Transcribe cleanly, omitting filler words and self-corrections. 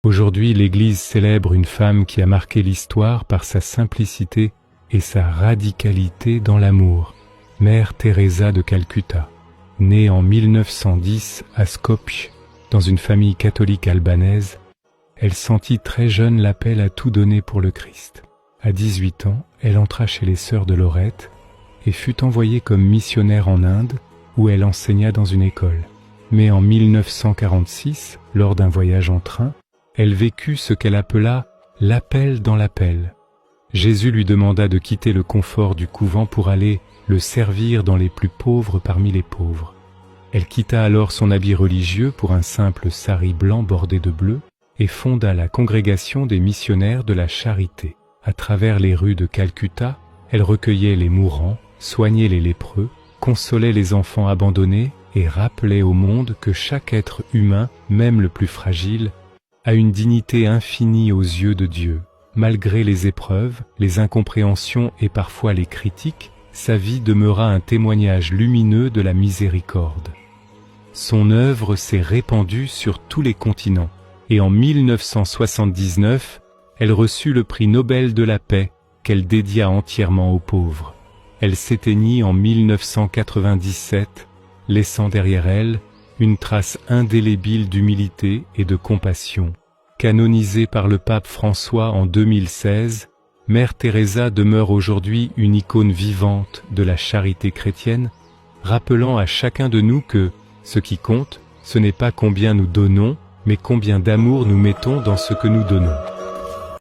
Aujourd'hui, l'Église célèbre une femme qui a marqué l'histoire par sa simplicité et sa radicalité dans l'amour, Mère Teresa de Calcutta. Née en 1910 à Skopje, dans une famille catholique albanaise, elle sentit très jeune l'appel à tout donner pour le Christ. À 18 ans, elle entra chez les sœurs de Lorette et fut envoyée comme missionnaire en Inde, où elle enseigna dans une école. Mais en 1946, lors d'un voyage en train, elle vécut ce qu'elle appela « l'appel dans l'appel ». Jésus lui demanda de quitter le confort du couvent pour aller le servir dans les plus pauvres parmi les pauvres. Elle quitta alors son habit religieux pour un simple sari blanc bordé de bleu et fonda la congrégation des missionnaires de la charité. À travers les rues de Calcutta, elle recueillait les mourants, soignait les lépreux, consolait les enfants abandonnés et rappelait au monde que chaque être humain, même le plus fragile, a une dignité infinie aux yeux de Dieu. Malgré les épreuves, les incompréhensions et parfois les critiques, sa vie demeura un témoignage lumineux de la miséricorde. Son œuvre s'est répandue sur tous les continents et en 1979, elle reçut le prix Nobel de la paix qu'elle dédia entièrement aux pauvres. Elle s'éteignit en 1997, laissant derrière elle une trace indélébile d'humilité et de compassion. Canonisée par le pape François en 2016, Mère Teresa demeure aujourd'hui une icône vivante de la charité chrétienne, rappelant à chacun de nous que ce qui compte, ce n'est pas combien nous donnons, mais combien d'amour nous mettons dans ce que nous donnons.